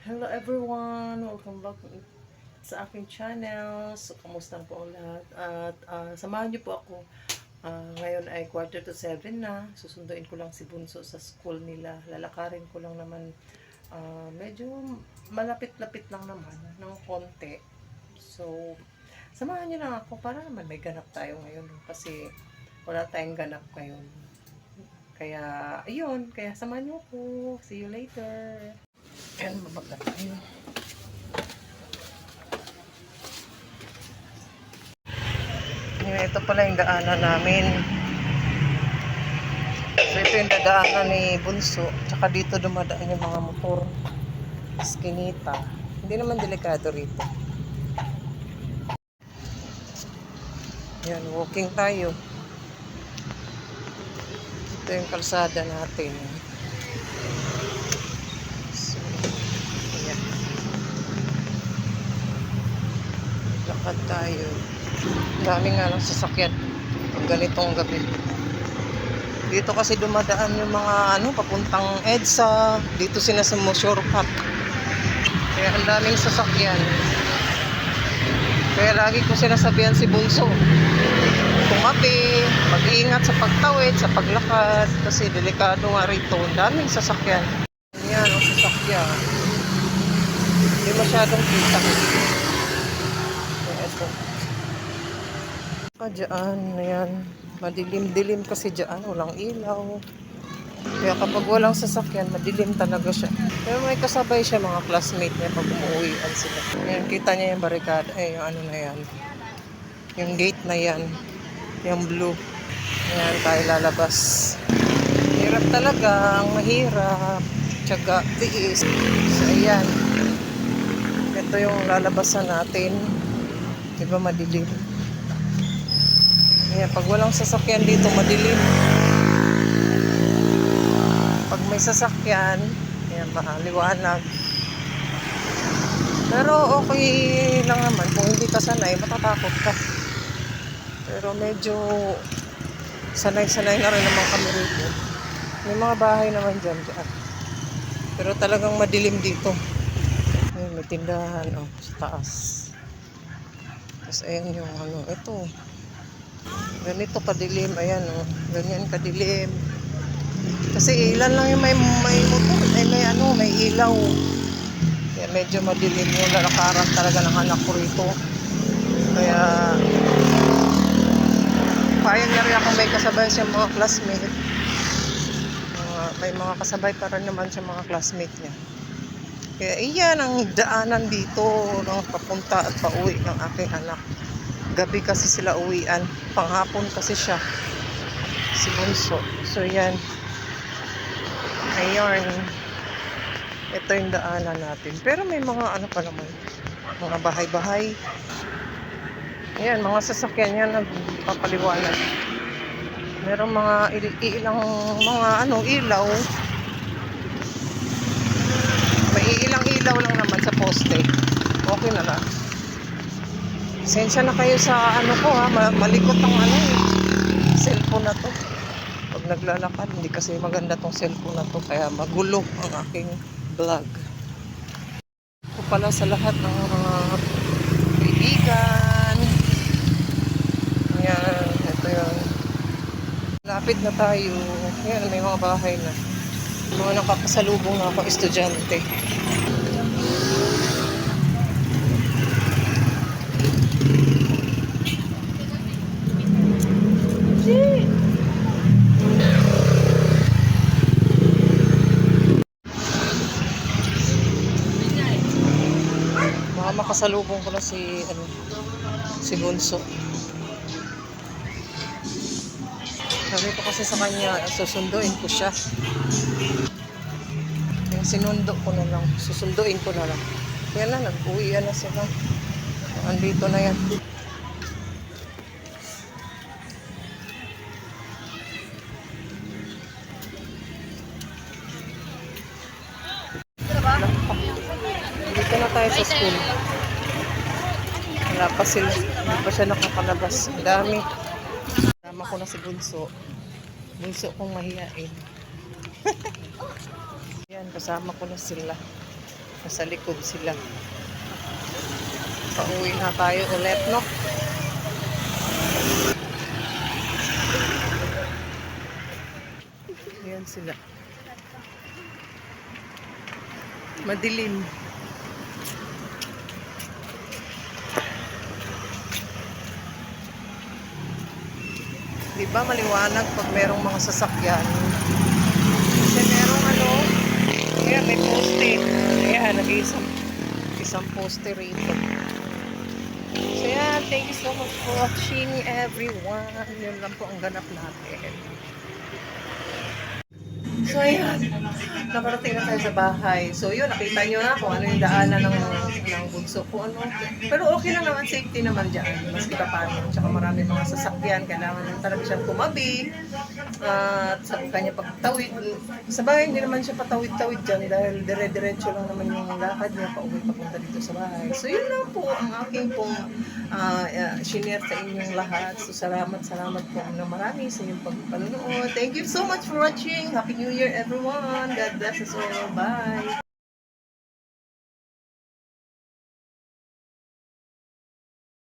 Hello everyone! Welcome back sa aking channel. So, kamusta po ang lahat? At samahan niyo po ako. Ngayon ay 6:45 na. Susunduin ko lang si Bunso sa school nila. Lalakarin ko lang naman. Medyo malapit-lapit lang naman ng konti. So, samahan niyo lang ako para naman may ganap tayo ngayon. Kasi wala tayong ganap ngayon. Kaya, ayun. Kaya samahan niyo ako. See you later. Ayan, mabagat tayo. Ito pala yung daanan namin. So, ito yung dadaanan ni Bunso. Tsaka dito dumadaan yung mga motor. Skinita. Hindi naman delikado rito. Yan, walking tayo. Ito yung kalsada natin. So, ayan. Lakad tayo. Dami nga lang sasakyan. Pag ganitong gabi. Dito kasi dumadaan yung mga papuntang EDSA. Dito sinasamo shortcut. Kaya ang daming sasakyan. Kaya lagi ko sinasabihan si Bunso, tumabi, mag-iingat sa pagtawid, sa paglakad. Kasi delikado nga rito. Ang daming sasakyan. Yan ang sasakyan. Hindi masyadong kita. Kaya ito. Diyan, ayan. Madilim-dilim kasi dyan, walang ilaw. Kaya kapag walang sasakyan, madilim talaga siya. Pero may kasabay siya mga classmate niya pag umuwian sila. Ayan, kita niya yung barikada. Yung ano na yan. Yung gate na yan. Yung blue. Ayan, tayo lalabas. Hirap talaga, ang mahirap. Tiyaga, tiis. So, ayan. Ito yung lalabasan natin. Diba madilim? Ayan, pag walang sasakyan dito, madilim. Pag may sasakyan, ayan, maliwanag. Pero okay lang naman. Kung hindi ka sanay, matatakot ka. Pero medyo sanay-sanay na rin naman kami rito. May mga bahay naman dyan. Pero talagang madilim dito. Ayan, may tindahan sa taas. Tapos ayan yung ito. Ganito kadilim, ayan ganyan kadilim. Kasi ilan lang yung may motor, may ilaw. Kaya medyo madilim yung lalakaran talaga ng anak ko rito. Kaya payag na rin ako may kasabay siya mga classmate. May mga kasabay pa rin naman siya mga classmate niya. Kaya iyan ang daanan dito ng papunta at pauwi ng aking anak. Gabi kasi sila uwian. Panghapon kasi siya. Si Bunso. So, yan. Ayun. Ito yung daanan natin. Pero may mga pa naman. Mga bahay-bahay. Ayan, mga sasakyan yan nagpapaliwanag. Meron mga ilang mga ilaw. May ilang ilaw lang naman sa poste. Okay na lang. Sensya na kayo sa ko malikot ang cellphone na to. Pag naglalakad, hindi kasi maganda tong cellphone na to, kaya magulo ang aking vlog. Ito pala sa lahat ng kaibigan. Ayan, ito yun. Lapit na tayo. Ayan, may mga bahay na. Mga nakakasalubong na ako, estudyante. Makasalubong ko na si Bunso. Sabi ko kasi sa kanya, susunduin ko siya. Yung sinundo ko na lang, susunduin ko na lang. Yan na, nag-uwian na sila. Andito na yan. Dito na tayo sa school. Wala pa sila. Hindi pa siya nakakalabas. Ang dami. Kasama ko na si Bunso. Bunso kong mahiyain. Yan, kasama ko na sila. Nasa likod sila. Pauwi na tayo ulit, no? Ayan sila. Madilim. Di ba maliwanag pag merong mga sasakyan? Kasi merong ano, ayan, may poste. Ayan, isang poste rito. So yeah, thank you so much for watching everyone. Yun lang po ang ganap natin. So ayan, nakarating na tayo sa bahay. So yun, nakita nyo na kung ano yung daanan ng bunso ko. Ano. Pero okay lang naman, safety naman dyan. Maski pa paano. Tsaka marami mga sasakyan. Kailangan lang talaga siyang tumabi. At sa kanya pagtawid. Sa bagay, hindi naman siya patawid-tawid dyan dahil dire-diretso lang naman yung lakad niya pauwi papunta dito sa bahay. So yun lang po ang aking pong share sa inyong lahat. So salamat po ng marami sa inyong pagpanonood. Thank you so much for watching. Happy New Year everyone. God bless us all. Bye.